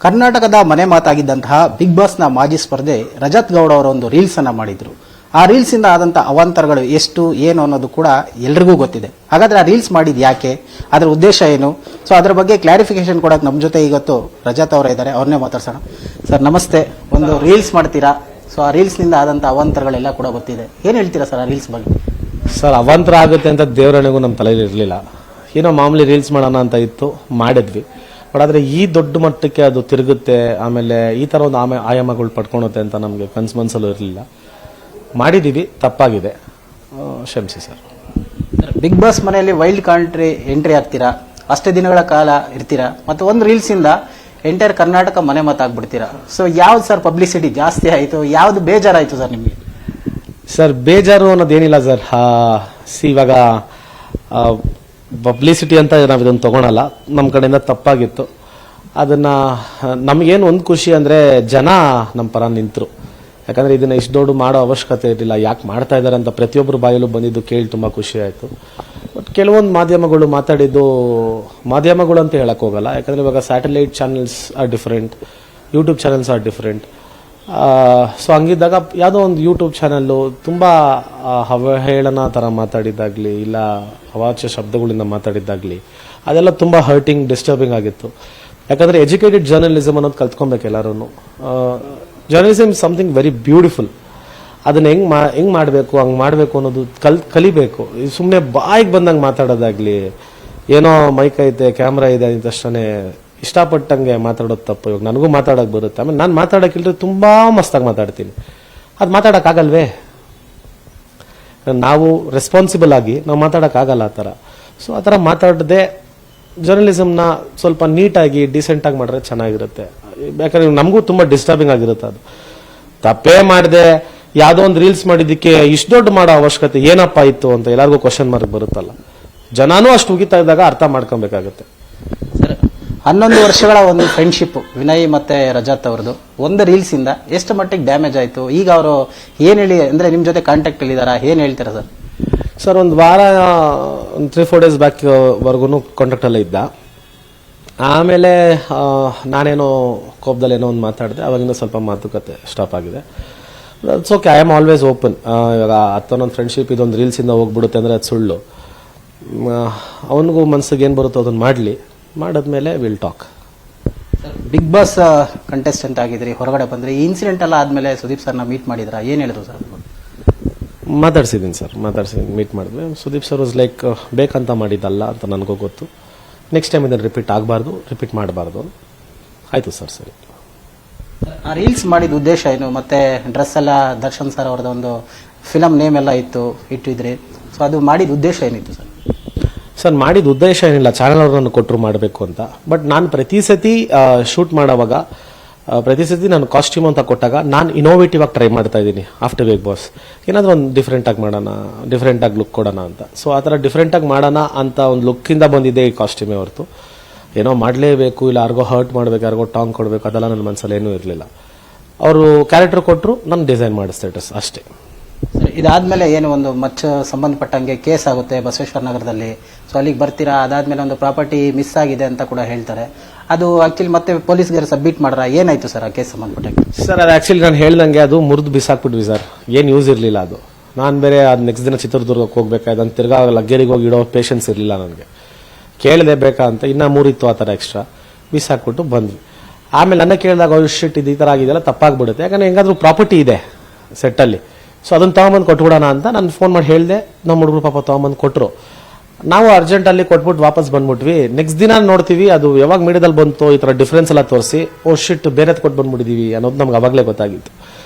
ಕರ್ನಾಟಕದ ಮನೆ ಮಾತಾಗಿದ್ದಂತಹ ಬಿಗ್ ಬಾಸ್ನ ಮಾಜಿ ಸ್ಪರ್ಧೆ ರಜತ್ ಗೌಡ ಅವರ ಒಂದು ರೀಲ್ಸ್ ಅನ್ನ ಮಾಡಿದ್ರು. ಆ ರೀಲ್ಸ್ ಇಂದ ಆದಂತಹ ಅವಾಂತರಗಳು ಎಷ್ಟು ಏನು ಅನ್ನೋದು ಕೂಡ ಎಲ್ರಿಗೂ ಗೊತ್ತಿದೆ. ಹಾಗಾದ್ರೆ ಆ ರೀಲ್ಸ್ ಮಾಡಿದ್ ಯಾಕೆ, ಅದರ ಉದ್ದೇಶ ಏನು, ಸೊ ಅದರ ಬಗ್ಗೆ ಕ್ಲಾರಿಫಿಕೇಶನ್ ಕೊಡಕ್ಕೆ ನಮ್ಮ ಜೊತೆ ಇವತ್ತು ರಜತ್ ಅವರೇ ಇದ್ದಾರೆ. ಅವ್ರನ್ನೇ ಮಾತಾಡ್ಸೋಣ. ಸರ್ ನಮಸ್ತೆ. ಒಂದು ರೀಲ್ಸ್ ಮಾಡ್ತೀರಾ, ಸೊ ಆ ರೀಲ್ಸ್ ನಿಂದ ಆದಂತಹ ಅವಾಂತರಗಳೆಲ್ಲ ಕೂಡ ಗೊತ್ತಿದೆ. ಏನ್ ಹೇಳ್ತೀರಾ ಸರ್ ಆ ರೀಲ್ಸ್ ಬಗ್ಗೆ? ಸರ್, ಅವಾಂತರ ಆಗುತ್ತೆ ಅಂತ ದೇವರಣಿಗೂ ನಮ್ಮ ತಲೆಯಲ್ಲಿ ಇರಲಿಲ್ಲ. ಏನೋ ಮಾಮೂಲಿ ರೀಲ್ಸ್ ಮಾಡೋಣ ಅಂತ ಇತ್ತು, ಮಾಡಿದ್ವಿ. ಬಟ್ ಆದರೆ ಈ ದೊಡ್ಡ ಮಟ್ಟಕ್ಕೆ ಅದು ತಿರುಗುತ್ತೆ, ಆಮೇಲೆ ಈ ಥರ ಒಂದು ಆಯಾಮಗಳು ಪಡ್ಕೊಳುತ್ತೆ ಅಂತ ನಮಗೆ ಮನಸ್ಸಲ್ಲೂ ಇರಲಿಲ್ಲ. ಮಾಡಿದ್ದೀವಿ, ತಪ್ಪಾಗಿದೆ, ಕ್ಷಮಿಸಿ ಸರ್. ಬಿಗ್ ಬಾಸ್ ಮನೆಯಲ್ಲಿ ವೈಲ್ಡ್ ಕಾರ್ಡ್ ಎಂಟ್ರಿ ಆಗ್ತೀರಾ, ಅಷ್ಟೇ ದಿನಗಳ ಕಾಲ ಇರ್ತೀರಾ, ಮತ್ತು ಒಂದು ರೀಲ್ಸ್ ಇಂದ ಎಂಟೈರ್ ಕರ್ನಾಟಕ ಮನೆ ಮಾತಾಗ್ಬಿಡ್ತೀರಾ. ಸೊ ಯಾವ್ದು ಸರ್ ಪಬ್ಲಿಸಿಟಿ ಜಾಸ್ತಿ ಆಯಿತು, ಯಾವ್ದು ಬೇಜಾರಾಯಿತು ಸರ್ ನಿಮಗೆ? ಸರ್, ಬೇಜಾರು ಅನ್ನೋದೇನಿಲ್ಲ ಸರ್. ಇವಾಗ ಪಬ್ಲಿಸಿಟಿ ಅಂತ ನಾವು ಇದನ್ನು ತಗೊಳಲ್ಲ, ನಮ್ಮ ಕಡೆಯಿಂದ ತಪ್ಪಾಗಿತ್ತು. ಅದನ್ನ ನಮಗೇನು ಒಂದು ಖುಷಿ ಅಂದರೆ ಜನ ನಮ್ಮ ಪರ ನಿಂತರು. ಯಾಕಂದರೆ ಇದನ್ನು ಇಷ್ಟು ದೊಡ್ಡ ಮಾಡೋ ಅವಶ್ಯಕತೆ ಇರಲಿಲ್ಲ, ಯಾಕೆ ಮಾಡ್ತಾ ಇದ್ದಾರೆ ಅಂತ ಪ್ರತಿಯೊಬ್ಬರು ಬಾಯಲ್ಲೂ ಬಂದಿದ್ದು ಕೇಳಿ ತುಂಬ ಖುಷಿ ಆಯಿತು. ಬಟ್ ಕೆಲವೊಂದು ಮಾಧ್ಯಮಗಳು ಮಾತಾಡಿದ್ದು, ಮಾಧ್ಯಮಗಳು ಅಂತ ಹೇಳಕ್ಕೆ ಹೋಗಲ್ಲ, ಯಾಕಂದರೆ ಇವಾಗ satellite channels are different, YouTube channels are different. So ಹಂಗಿದ್ದಾಗ ಯಾವುದೋ ಒಂದು ಯೂಟ್ಯೂಬ್ ಚಾನಲ್ಲು ತುಂಬ ಅವಹೇಳನ ಥರ ಮಾತಾಡಿದ್ದಾಗಲಿ, ಇಲ್ಲ ಅವಾಚ್ಯ ಶಬ್ದಗಳಿಂದ ಮಾತಾಡಿದ್ದಾಗಲಿ, ಅದೆಲ್ಲ ತುಂಬ ಹರ್ಟಿಂಗ್, ಡಿಸ್ಟರ್ಬಿಂಗ್ ಆಗಿತ್ತು. ಯಾಕಂದರೆ ಎಜುಕೇಟೆಡ್ ಜರ್ನಲಿಸಮ್ ಅನ್ನೋದು ಕಲ್ತ್ಕೊಬೇಕು ಎಲ್ಲರೂ. Journalism is something very beautiful. ಅದನ್ನ ಹೆಂಗ್ ಮಾಡಬೇಕು, ಹಂಗೆ ಮಾಡಬೇಕು ಅನ್ನೋದು ಕಲಿಬೇಕು. ಸುಮ್ಮನೆ ಬಾಯಿಗೆ ಬಂದಂಗೆ ಮಾತಾಡೋದಾಗ್ಲಿ, ಏನೋ ಮೈಕ್ ಐತೆ, ಕ್ಯಾಮ್ರಾ ಇದೆ ಅಂತ ತಕ್ಷಣ ಇಷ್ಟಪಟ್ಟಂಗೆ ಮಾತಾಡೋದು ತಪ್ಪು. ಇವಾಗ ನನಗೂ ಮಾತಾಡೋಕೆ ಬರುತ್ತೆ, ಆಮೇಲೆ ನಾನು ಮಾತಾಡೋಕ್ಕಿಲ್ರಿ ತುಂಬಾ ಮಸ್ತಾಗಿ ಮಾತಾಡ್ತೀನಿ. ಅದು ಮಾತಾಡೋಕ್ಕಾಗಲ್ವೇ? ನಾವು ರೆಸ್ಪಾನ್ಸಿಬಲ್ ಆಗಿ ನಾವು ಮಾತಾಡೋಕ್ಕಾಗಲ್ಲ ಆ ಥರ. ಸೊ ಆ ಥರ ಮಾತಾಡದೆ ಜರ್ನಲಿಸಮ್ನ ಸ್ವಲ್ಪ ನೀಟಾಗಿ ಡಿಸೆಂಟಾಗಿ ಮಾಡಿದ್ರೆ ಚೆನ್ನಾಗಿರುತ್ತೆ. ಯಾಕಂದ್ರೆ ನಮಗೂ ತುಂಬ ಡಿಸ್ಟರ್ಬಿಂಗ್ ಆಗಿರುತ್ತೆ. ಅದು ತಪ್ಪೇ ಮಾಡಿದೆ, ಯಾವುದೋ ಒಂದು ರೀಲ್ಸ್ ಮಾಡಿದ್ದಕ್ಕೆ ಇಷ್ಟು ದೊಡ್ಡ ಮಾಡೋ ಅವಶ್ಯಕತೆ ಏನಪ್ಪ ಇತ್ತು ಅಂತ ಎಲ್ಲರಿಗೂ ಕ್ವಶನ್ ಮಾರ್ಕ್ ಬರುತ್ತಲ್ಲ. ಜನನೂ ಅಷ್ಟು ಉಗಿತಾ ಇದ್ದಾಗ ಅರ್ಥ ಮಾಡ್ಕೊಬೇಕಾಗುತ್ತೆ. ಸರ್, 11 ವರ್ಷಗಳ ಒಂದು ಫ್ರೆಂಡ್ಶಿಪ್ ವಿನಯ್ ಮತ್ತೆ ರಜತ್ ಅವ್ರದ್ದು ಒಂದು ರೀಲ್ಸ್ ಇಂದ ಎಷ್ಟು ಮಟ್ಟಿಗೆ ಡ್ಯಾಮೇಜ್ ಆಯ್ತು? ಈಗ ಅವರು ಏನ್ ಹೇಳಿ ಅಂದ್ರೆ ನಿಮ್ ಜೊತೆ ಕಾಂಟ್ಯಾಕ್ಟ್ ಅಲ್ಲಿದಾರ, ಏನ್ ಹೇಳ್ತೀರಾ ಸರ್? ಸರ್, ಒಂದು ವಾರ, ಒಂದು 3-4 ಡೇಸ್ ಬ್ಯಾಕ್ ವರ್ಗು ಕಾಂಟ್ಯಾಕ್ಟ್ ಅಲ್ಲೇ ಇದ್ದ. ಆಮೇಲೆ ನಾನೇನೋ ಕೋಪದಲ್ಲಿ ಏನೋ ಒಂದು ಮಾತಾಡಿದೆ, ಅವಾಗಿಂದ ಸ್ವಲ್ಪ ಮಾತುಕತೆ ಸ್ಟಾಪ್ ಆಗಿದೆ. It's okay, I am always open. ಇವಾಗ ಹತ್ತೊಂದೊಂದು ಫ್ರೆಂಡ್ಶಿಪ್ ಇದೊಂದು ರೀಲ್ಸಿಂದ ಹೋಗ್ಬಿಡುತ್ತೆ ಅಂದರೆ ಅದು ಸುಳ್ಳು. ಅವನಿಗೂ ಮನ್ಸಿಗೆ ಏನು ಬರುತ್ತೋ ಅದನ್ನು ಮಾಡಲಿ, ಮಾಡಿದ್ಮೇಲೆ will talk. Bigg Boss contestant ಆಗಿದ್ರಿ, ಹೊರಗಡೆ ಬಂದ್ರಿ, ಈ ಇನ್ಸಿಡೆಂಟ್ ಎಲ್ಲ ಆದ್ಮೇಲೆ ಸುದೀಪ್ ಸರ್ನ ಮೀಟ್ ಮಾಡಿದ್ರ, ಏನ್ ಹೇಳಿದ್ರು ಸರ್? ಮಾತಾಡ್ಸಿದ್ದೀನಿ ಸರ್, ಮೀಟ್ ಮಾಡಿದ್ವಿ. ಸುದೀಪ್ ಸರ್ ವಾಸ್ ಲೈಕ್ ಬೇಕಂತ ಮಾಡಿದ್ದಲ್ಲ ಅಂತ ನನಗೂ ಗೊತ್ತು. ನೆಕ್ಸ್ಟ್ ಟೈಮ್ ಇದನ್ನು ರಿಪೀಟ್ ಮಾಡಬಾರ್ದು. ಆಯ್ತು ಸರ್, ಸರಿ. ಆ ರೀಲ್ಸ್ ಮಾಡಿದ ಉದ್ದೇಶ ಏನು? ಮತ್ತೆ ಡ್ರೆಸ್ ಎಲ್ಲ ದರ್ಶನ್ ಸರ್ ಅವರದ ಒಂದು ಫಿಲಂ ನೇಮ್ ಎಲ್ಲ ಇಟ್ಟಿದ್ರಿ, ಸೊ ಅದು ಮಾಡಿದ ಉದ್ದೇಶ ಏನಿತ್ತು ಸರ್? ಸರ್, ಮಾಡಿದ ಉದ್ದೇಶ ಏನಿಲ್ಲ, ಚಾನಲ್ ಅವ್ರನ್ನ ಕೊಟ್ಟರು ಮಾಡಬೇಕು ಅಂತ. ಬಟ್ ನಾನು ಪ್ರತಿ ಸತಿ ಶೂಟ್ ಮಾಡೋವಾಗ, ಪ್ರತಿ ಸತಿ ನಾನು ಕಾಸ್ಟ್ಯೂಮ್ ಅಂತ ಕೊಟ್ಟಾಗ ನಾನು ಇನೋವೇಟಿವ್ ಆಗಿ ಟ್ರೈ ಮಾಡ್ತಾ ಇದ್ದೀನಿ. ಆಫ್ಟರ್ ಬಿಗ್ ಬಾಸ್ ಏನಾದರೂ ಒಂದು ಡಿಫ್ರೆಂಟಾಗಿ ಮಾಡೋಣ, ಡಿಫ್ರೆಂಟಾಗಿ ಲುಕ್ ಕೊಡೋಣ ಅಂತ. ಸೊ ಆ ಥರ ಡಿಫ್ರೆಂಟಾಗಿ ಮಾಡೋಣ ಅಂತ ಒಂದು ಲುಕ್ಕಿಂದ ಬಂದಿದೆ ಈ ಕಾಸ್ಟ್ಯೂಮೇ ಹೊರತು ಏನೋ ಮಾಡಲೇಬೇಕು, ಇಲ್ಲ ಯಾರಿಗೋ ಹರ್ಟ್ ಮಾಡಬೇಕು, ಯಾರಿಗೋ ಟಾಂಗ್ ಕೊಡಬೇಕು, ಅದೆಲ್ಲ ನನ್ನ ಮನಸ್ಸಲ್ಲಿ ಏನೂ ಇರಲಿಲ್ಲ. ಅವರು ಕ್ಯಾರೆಕ್ಟರ್ ಕೊಟ್ಟರು, ನಾನು ಡಿಸೈನ್ ಮಾಡಿಸ್ದೆ ಡ್ರೆಸ್ ಅಷ್ಟೇ. ಇದಾದ್ಮೇಲೆ ಏನು ಒಂದು ಮಚ್ಚ ಸಂಬಂಧಪಟ್ಟಂಗೆ ಕೇಸ್ ಆಗುತ್ತೆ ಬಸವೇಶ್ವರ ನಗರದಲ್ಲಿ, ಸೊ ಅಲ್ಲಿಗೆ ಬರ್ತೀರಾ. ಅದಾದ್ಮೇಲೆ ಒಂದು ಪ್ರಾಪರ್ಟಿ ಮಿಸ್ ಆಗಿದೆ ಅಂತ ಕೂಡ ಹೇಳ್ತಾರೆ. ಅದು ಆಕ್ಚುಲಿ ಮತ್ತೆ ಪೊಲೀಸ್ಗೆ ಸಬ್ಮಿಟ್ ಮಾಡ್ರ, ಏನಾಯ್ತು ಸರ್ ಆ ಕೇಸ್ ಸಂಬಂಧಪಟ್ಟಂಗೆ? ಸರ್, ಅದು ಆಕ್ಚುಲಿ ನಾನು ಹೇಳ್ದಂಗೆ ಅದು ಮುರಿದು ಬಿಸಾಕ್ಬಿಟ್ವಿ ಸರ್. ಏನು ಯೂಸ್ ಇರಲಿಲ್ಲ ಅದು. ನಾನು ಬೇರೆ ಅದು ನೆಕ್ಸ್ಟ್ ದಿನ ಚಿತ್ರದುರ್ಗಕ್ಕೆ ಹೋಗ್ಬೇಕಾಯ್ತು, ಅಂತ ತಿರ್ಗಾ ಲಗ್ಗೆರಿಗೆ ಹೋಗಿ ಇಡೋ ಪೇಷನ್ಸ್ ಇರಲಿಲ್ಲ ನನಗೆ. ಕೇಳದೆ ಬೇಕಾ ಅಂತ ಇನ್ನೂ 3 ಇತ್ತು ಆ ಥರ ಎಕ್ಸ್ಟ್ರಾ, ಬಿಸಾಕ್ಬಿಟ್ಟು ಬಂದ್ವಿ. ಆಮೇಲೆ ನನ್ನ ಕೇಳಿದಾಗ ಶಿಟ್ ಇದು ಈ ಥರ ಆಗಿದೆಲ್ಲ ತಪ್ಪಾಗ್ಬಿಡುತ್ತೆ, ಯಾಕಂದ್ರೆ ಹೆಂಗಾದ್ರೂ ಪ್ರಾಪರ್ಟಿ ಇದೆ ಸೆಟ್ಟಲ್ಲಿ, ಸೊ ಅದನ್ನು ತೊಗೊಂಬಂದು ಕೊಟ್ಬಿಡೋಣ ಅಂತ ನಾನು ಫೋನ್ ಮಾಡಿ ಹೇಳಿದೆ. ನಮ್ಮ ಹುಡುಗರು ಪಾಪ ತೊಗೊಂಬಂದು ಕೊಟ್ಟರು. ನಾವು ಅರ್ಜೆಂಟಲ್ಲಿ ಕೊಟ್ಬಿಟ್ಟು ವಾಪಸ್ ಬಂದ್ಬಿಟ್ವಿ. ನೆಕ್ಸ್ಟ್ ದಿನ ನೋಡ್ತೀವಿ ಅದು ಯಾವಾಗ ಮೀಡಿಯಾದಲ್ಲಿ ಬಂತು, ಈ ಥರ ಡಿಫ್ರೆನ್ಸ್ ಎಲ್ಲ ತೋರಿಸಿ ಶಿಟ್ ಬೇರೆದು ಕೊಟ್ಟು ಬಂದ್ಬಿಟ್ಟಿದೀವಿ ಅನ್ನೋದು ನಮ್ಗೆ ಅವಾಗಲೇ ಗೊತ್ತಾಗಿತ್ತು.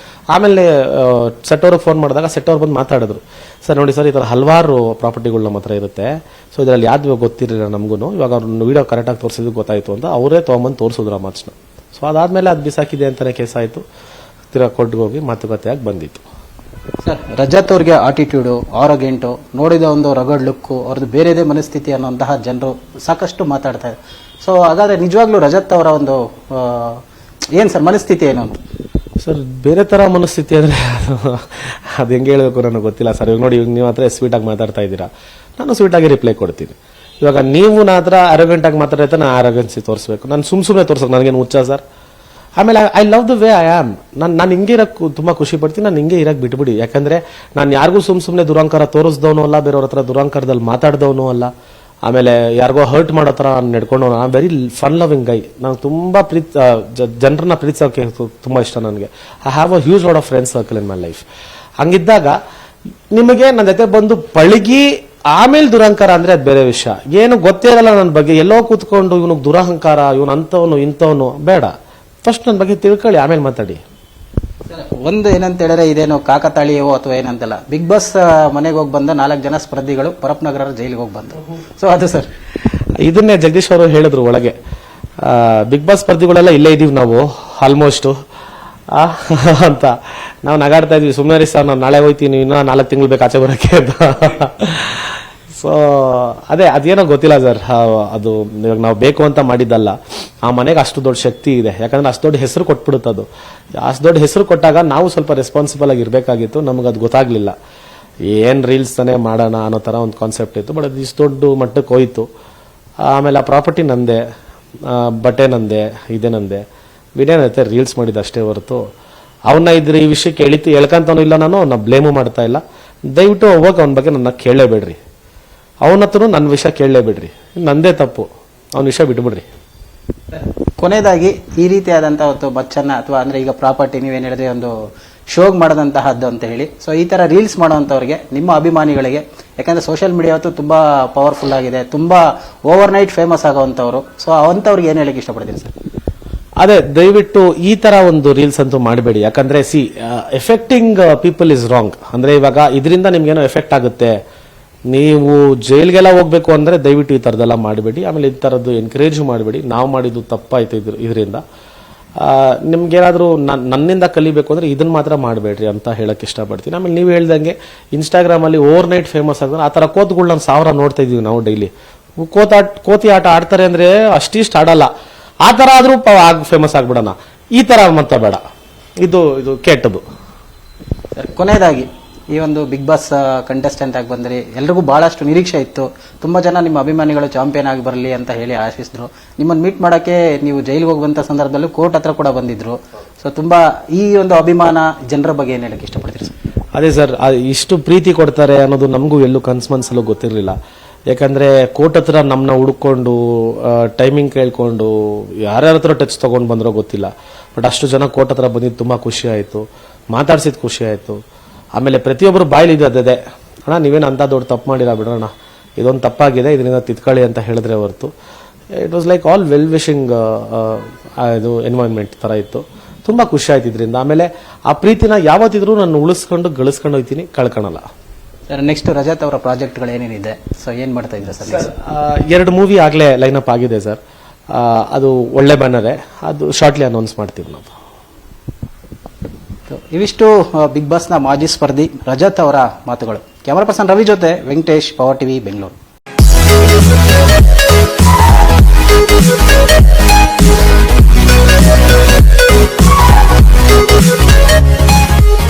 ಆಮೇಲೆ ಸೆಟ್ ಅವ್ರಿಗೆ ಫೋನ್ ಮಾಡಿದಾಗ ಸೆಟ್ ಅವ್ರು ಬಂದು ಮಾತಾಡಿದ್ರು. ಸರ್ ನೋಡಿ ಸರ್, ಈ ಥರ ಹಲವಾರು ಪ್ರಾಪರ್ಟಿಗಳು ನಮ್ಮ ಹತ್ರ ಇರುತ್ತೆ, ಸೊ ಇದರಲ್ಲಿ ಯಾವ್ದು ಗೊತ್ತಿರಲಿಲ್ಲ ನಮಗೂ, ಇವಾಗ ಅವ್ರನ್ನ ವೀಡಿಯೋ ಕರೆಕ್ಟಾಗಿ ತೋರಿಸಿದ್ದು ಗೊತ್ತಾಯಿತು ಅಂತ ಅವರೇ ತೊಗೊಂಬಂದು ತೋರಿಸಿದ್ರು ಆ ಮಾರ್ಚ್ನ. ಸೊ ಅದಾದಮೇಲೆ ಅದು ಬಿಸಾಕಿದೆ ಅಂತಲೇ ಕೇಸ್ ಆಯಿತು. ತಿರ್ಗಾ ಕೊಟ್ಟಿಗೆ ಹೋಗಿ ಮಾತುಕತೆಯಾಗಿ ಬಂದಿತ್ತು. ಸರ್, ರಜತ್ ಅವ್ರಿಗೆ ಆಟಿಟ್ಯೂಡು, ಆರೋಗ್ಯಂಟು, ನೋಡಿದ ಒಂದು ರಗಡ್ ಲುಕ್ಕು, ಅವ್ರದ್ದು ಬೇರೆದೇ ಮನಸ್ಥಿತಿ ಅನ್ನೋಂತಹ ಜನರು ಸಾಕಷ್ಟು ಮಾತಾಡ್ತಾ ಇದ್ದಾರೆ. ಸೊ ಹಾಗಾದ್ರೆ ನಿಜವಾಗ್ಲೂ ರಜತ್ ಅವರ ಒಂದು ಏನ್ ಸರ್ ಮನಸ್ಥಿತಿ ಏನು ಅಂತ? ಸರ್, ಬೇರೆ ಥರ ಮನಸ್ಥಿತಿ ಅಂದರೆ ಅದು ಹೆಂಗೆ ಹೇಳಬೇಕು ನನಗೆ ಗೊತ್ತಿಲ್ಲ ಸರ್. ಇವಾಗ ನೋಡಿ, ಇವಾಗ ನೀವು ಹತ್ರ ಸ್ವೀಟಾಗಿ ಮಾತಾಡ್ತಾ ಇದ್ದೀರಾ, ನಾನು ಸ್ವೀಟಾಗಿ ರಿಪ್ಲೈ ಕೊಡ್ತೀನಿ. ಇವಾಗ ನೀವು ನಾ ಹತ್ರ ಅರೋಗೆಂಟ್ ಆಗಿ ಮಾತಾಡೈತೆ, ನಾನು ಆರೋಗೆನ್ಸಿ ತೋರಿಸ್ಬೇಕು, ನಾನು ಸುಮ್ಮನೆ ತೋರ್ಸೋಕೆ ನನಗೇನು ಹುಚ್ಚ ಸರ್? ಆಮೇಲೆ I love the way I am. ನಾನು ಹಿಂಗೆ ಇರಕ್ ತುಂಬಾ ಖುಷಿ ಪಡ್ತೀನಿ. ನಾನು ಹಿಂಗೆ ಇರಕ್ ಬಿಟ್ಬಿಡಿ. ಯಾಕಂದ್ರೆ ನಾನು ಯಾರಿಗೂ ಸುಮ್ನೆ ದುರಂಕಾರ ತೋರಿಸ್ದವನು ಅಲ್ಲ, ಬೇರೆಯವ್ರ ಹತ್ರ ದುರಂಕಾರದಲ್ಲಿ ಮಾತಾಡ್ದವನು ಅಲ್ಲ, ಆಮೇಲೆ ಯಾರಿಗೋ ಹರ್ಟ್ ಮಾಡೋ ತರ ನಡ್ಕೊಂಡು ವೆರಿ ಫನ್ ಲವಿಂಗ್ ಗೈ. ನಾನು ತುಂಬಾ ಜನರನ್ನ ಪ್ರೀತಿಸೋಕೆ ತುಂಬಾ ಇಷ್ಟ ನನಗೆ. I have a huge lot of friends circle in my life. ಹಂಗಿದ್ದಾಗ ನಿಮಗೆ ನನ್ನ ಜೊತೆ ಬಂದು ಪಳಗಿ ಆಮೇಲೆ ದುರಹಂಕಾರ ಅಂದ್ರೆ ಅದು ಬೇರೆ ವಿಷಯ. ಏನು ಗೊತ್ತೇ ಇರಲ್ಲ ನನ್ನ ಬಗ್ಗೆ, ಎಲ್ಲೋ ಕೂತ್ಕೊಂಡು ಇವನಿಗೆ ದುರಹಂಕಾರ, ಇವನು ಅಂತವನು ಇಂಥವನು ಬೇಡ. ಫಸ್ಟ್ ನನ್ನ ಬಗ್ಗೆ ತಿಳ್ಕೊಳ್ಳಿ, ಆಮೇಲೆ ಮಾತಾಡಿ. ಒಂದು ಏನಂತ ಹೇಳಿದ್ರೆ ಇದೇನು ಕಾಕತಾಳೀಯವೋ ಅಥವಾ ಏನಂತಲ್ಲ, ಬಿಗ್ ಬಾಸ್ ಮನೆಗೆ ಹೋಗಿ ಬಂದ 4 ಜನ ಸ್ಪರ್ಧಿಗಳು ಪರಪ್ನಗರ ಜೈಲಿಗೆ ಹೋಗಿ ಬಂದ್ರು. ಸೊ ಅದು ಸರ್ ಇದನ್ನೇ ಜಗದೀಶ್ ಅವರು ಹೇಳಿದ್ರು ಒಳಗೆ. ಬಿಗ್ ಬಾಸ್ ಸ್ಪರ್ಧಿಗಳೆಲ್ಲ ಇಲ್ಲೇ ಇದೀವಿ ನಾವು ಆಲ್ಮೋಸ್ಟ್ ಅಂತ ನಾವು ನಗಾಡ್ತಾ ಇದ್ವಿ. ಸುಮ್ಮನೆ ಸರ್ ನಾವು ನಾಳೆ ಹೋಯ್ತೀನಿ, ಇನ್ನೂ 4 ತಿಂಗಳು ಬೇಕು ಆಚೆ ಬರೋಕ್ಕೆ ಅಂತ. ಸೊ ಅದೇನೋ ಗೊತ್ತಿಲ್ಲ ಸರ್. ಅದು ಇವಾಗ ನಾವು ಬೇಕು ಅಂತ ಮಾಡಿದ್ದಲ್ಲ. ಆ ಮನೆಗೆ ಅಷ್ಟು ದೊಡ್ಡ ಶಕ್ತಿ ಇದೆ. ಯಾಕಂದ್ರೆ ಅಷ್ಟು ದೊಡ್ಡ ಹೆಸರು ಕೊಟ್ಬಿಡುತ್ತೆ ಅದು. ಅಷ್ಟು ದೊಡ್ಡ ಹೆಸರು ಕೊಟ್ಟಾಗ ನಾವು ಸ್ವಲ್ಪ ರೆಸ್ಪಾನ್ಸಿಬಲ್ ಆಗಿ ಇರಬೇಕಾಗಿತ್ತು. ನಮ್ಗೆ ಅದು ಗೊತ್ತಾಗ್ಲಿಲ್ಲ. ಏನ್ ರೀಲ್ಸ್ ತಾನೇ ಮಾಡೋಣ ಅನ್ನೋ ತರ ಒಂದು ಕಾನ್ಸೆಪ್ಟ್ ಇತ್ತು. ಬಟ್ ಅದು ಇಷ್ಟು ದೊಡ್ಡ ಮಟ್ಟಕ್ಕೆ ಹೋಯ್ತು. ಆಮೇಲೆ ಆ ಪ್ರಾಪರ್ಟಿ ನಂದೆ, ಬಟ್ಟೆ ನಂದೆ, ಇದೇ ನಂದೆ. ವಿಡಿಯೋನೈತೆ ರೀಲ್ಸ್ ಮಾಡಿದ ಅಷ್ಟೇ ಹೊರತು ಅವನ್ನ ಇದ್ರೆ ಈ ವಿಷಯಕ್ಕೆ ಎಳ್ಕಂತಾನು ಇಲ್ಲ. ನಾನು ಬ್ಲೇಮು ಮಾಡ್ತಾ ಇಲ್ಲ. ದಯವಿಟ್ಟು ಹೋಗಿ ಅವನ ಬಗ್ಗೆ ನನ್ನ ಕೇಳಲೇಬೇಡ್ರಿ. ಅವನ ಹತ್ರ ನನ್ನ ವಿಷಯ ಕೇಳಲೇಬೇಡ್ರಿ. ನಂದೇ ತಪ್ಪು, ಅವನ ವಿಷಯ ಬಿಟ್ಬಿಡ್ರಿ. ಕೊನೆಯದಾಗಿ ಈ ರೀತಿಯಾದಂತಹ ಒಂದು ಬಚ್ಚನ್ನ ಅಥವಾ ಅಂದ್ರೆ ಈಗ ಪ್ರಾಪರ್ಟಿ ನೀವೇನ್ ಹೇಳಿದ್ರೆ ಒಂದು ಶೋಗ್ ಮಾಡದಂತಹದ್ದು ಅಂತ ಹೇಳಿ, ಸೊ ಈ ತರ ರೀಲ್ಸ್ ಮಾಡುವಂತವ್ರಿಗೆ, ನಿಮ್ಮ ಅಭಿಮಾನಿಗಳಿಗೆ, ಯಾಕಂದ್ರೆ ಸೋಷಿಯಲ್ ಮೀಡಿಯಾ ಅವತ್ತು ತುಂಬಾ ಪವರ್ಫುಲ್ ಆಗಿದೆ, ತುಂಬಾ ಓವರ್ ನೈಟ್ ಫೇಮಸ್ ಆಗುವಂತವ್ರು, ಸೊ ಅವಂತವ್ರಿಗೆ ಏನ್ ಹೇಳಕ್ ಇಷ್ಟಪಡ್ತೀನಿ ಸರ್? ಅದೇ ದಯವಿಟ್ಟು ಈ ತರ ಒಂದು ರೀಲ್ಸ್ ಅಂತೂ ಮಾಡಬೇಡಿ. ಯಾಕಂದ್ರೆ ಎಫೆಕ್ಟಿಂಗ್ ಪೀಪಲ್ ಇಸ್ ರಾಂಗ್. ಅಂದ್ರೆ ಇವಾಗ ಇದರಿಂದ ನಿಮ್ಗೇನೋ ಎಫೆಕ್ಟ್ ಆಗುತ್ತೆ, ನೀವು ಜೈಲ್ಗೆಲ್ಲ ಹೋಗ್ಬೇಕು ಅಂದ್ರೆ ದಯವಿಟ್ಟು ಈ ತರದೆಲ್ಲ ಮಾಡಬೇಡಿ. ಆಮೇಲೆ ಈ ತರದ್ದು ಎನ್ಕರೇಜ್ ಮಾಡಬೇಡಿ. ನಾವು ಮಾಡಿದ್ದು ತಪ್ಪಾಯ್ತು ಇದರಿಂದ. ನಿಮ್ಗೇನಾದ್ರೂ ನನ್ನಿಂದ ಕಲಿಬೇಕು ಅಂದ್ರೆ ಇದನ್ನ ಮಾತ್ರ ಮಾಡಬೇಡ್ರಿ ಅಂತ ಹೇಳಕ್ ಇಷ್ಟಪಡ್ತೀನಿ. ಆಮೇಲೆ ನೀವು ಹೇಳ್ದಂಗೆ ಇನ್ಸ್ಟಾಗ್ರಾಮ್ ಅಲ್ಲಿ ಓವರ್ ನೈಟ್ ಫೇಮಸ್ ಆಗಿದ್ರೆ ಆ ತರ ಕೋತ್ಗಳನ್ನ 1000 ನೋಡ್ತಾ ಇದೀವಿ ನಾವು ಡೈಲಿ. ಕೋತಿ ಆಟ ಆಡ್ತಾರೆ ಅಂದ್ರೆ ಅಷ್ಟಿಷ್ಟು ಆಡಲ್ಲ. ಆ ತರ ಆದ್ರೂ ಫೇಮಸ್ ಆಗ್ಬಿಡೋಣ. ಈ ತರ ಮತ್ತೆ ಬೇಡ. ಇದು ಕೆಟ್ಟದು. ಕೊನೆಯದಾಗಿ ಈ ಒಂದು ಬಿಗ್ ಬಾಸ್ ಕಂಟೆಸ್ಟೆಂಟ್ ಆಗಿ ಬಂದ್ರಿ, ಎಲ್ರಿಗೂ ಬಹಳಷ್ಟು ನಿರೀಕ್ಷೆ ಇತ್ತು. ತುಂಬಾ ಜನ ನಿಮ್ಮ ಅಭಿಮಾನಿಗಳು ಚಾಂಪಿಯನ್ ಆಗಿ ಬರಲಿ ಅಂತ ಹೇಳಿ ಆಶಿಸಿದ್ರು. ನಿಮ್ಮನ್ನು ಮೀಟ್ ಮಾಡಕ್ಕೆ ನೀವು ಜೈಲಿಗೆ ಹೋಗುವಂತ ಸಂದರ್ಭದಲ್ಲೂ ಕೋರ್ಟ್ ಹತ್ರ ಕೂಡ ಬಂದಿದ್ರು. ಸೊ ತುಂಬಾ ಈ ಒಂದು ಅಭಿಮಾನ ಜನರ ಬಗ್ಗೆ ಏನ್ ಹೇಳಕ್ ಇಷ್ಟಪಡ್ತೀರಿ ಸರ್? ಅದೇ ಸರ್, ಇಷ್ಟು ಪ್ರೀತಿ ಕೊಡ್ತಾರೆ ಅನ್ನೋದು ನಮಗೂ ಎಲ್ಲೂ ಕನ್ಸಲ್ಲೂ ಗೊತ್ತಿರಲಿಲ್ಲ. ಯಾಕಂದ್ರೆ ಕೋರ್ಟ್ ಹತ್ರ ನಮ್ಮನ್ನ ಹುಡುಕೊಂಡು ಟೈಮಿಂಗ್ ಕೇಳ್ಕೊಂಡು ಯಾರ್ಯಾರ ಹತ್ರ ಟಚ್ ತಗೊಂಡು ಬಂದ್ರೋ ಗೊತ್ತಿಲ್ಲ. ಬಟ್ ಅಷ್ಟು ಜನ ಕೋರ್ಟ್ ಹತ್ರ ಬಂದಿದ್ದು ತುಂಬಾ ಖುಷಿ ಆಯ್ತು, ಮಾತಾಡ್ಸಿದ್ ಖುಷಿ ಆಯ್ತು. ಆಮೇಲೆ ಪ್ರತಿಯೊಬ್ಬರು ಬಾಯ್ಲಿ ಇದೆ, ಅಣ್ಣ ನೀವೇನು ಅಂತ ದೊಡ್ಡ ತಪ್ಪು ಮಾಡಿಲ್ಲ ಬಿಡೋಣ, ಇದೊಂದು ತಪ್ಪಾಗಿದೆ, ಇದರಿಂದ ತಿದ್ಕೊಳ್ಳಿ ಅಂತ ಹೇಳಿದ್ರೆ ಹೊರತು it was like all well wishing ಇದು ಎನ್ವೈರನ್ಮೆಂಟ್ ತರ ಇತ್ತು. ತುಂಬಾ ಖುಷಿ ಆಯ್ತು ಇದರಿಂದ. ಆಮೇಲೆ ಆ ಪ್ರೀತಿನ ಯಾವತ್ತಿದ್ರೂ ನಾನು ಉಳಿಸ್ಕೊಂಡು ಗಳಿಸ್ಕೊಂಡು ಹೋಗ್ತೀನಿ, ಕಳ್ಕೊಳಲ್ಲ. ಸರ್ ನೆಕ್ಸ್ಟ್ ರಜತ್ ಅವರ ಪ್ರಾಜೆಕ್ಟ್ಗಳು ಏನೇನಿದೆ, ಸೊ ಏನ್ ಮಾಡ್ತಾ ಇದ್ರೆ ಸರ್? 2 ಮೂವಿ ಆಗ್ಲೇ ಲೈನ್ ಅಪ್ ಆಗಿದೆ ಸರ್. ಅದು ಒಳ್ಳೆ ಬ್ಯಾನರೇ, ಅದು ಶಾರ್ಟ್ಲಿ ಅನೌನ್ಸ್ ಮಾಡ್ತೀವಿ ನಾವು. ಇವಿಷ್ಟು ಬಿಗ್ ಬಾಸ್ನ ಮಾಜಿ ಸ್ಪರ್ಧಿ ರಜತ್ ಅವರ ಮಾತುಗಳು. ಕ್ಯಾಮರಾ ಪರ್ಸನ್ ರವಿ ಜೊತೆ ವೆಂಕಟೇಶ್, ಪವರ್ ಟಿವಿ, ಬೆಂಗಳೂರು.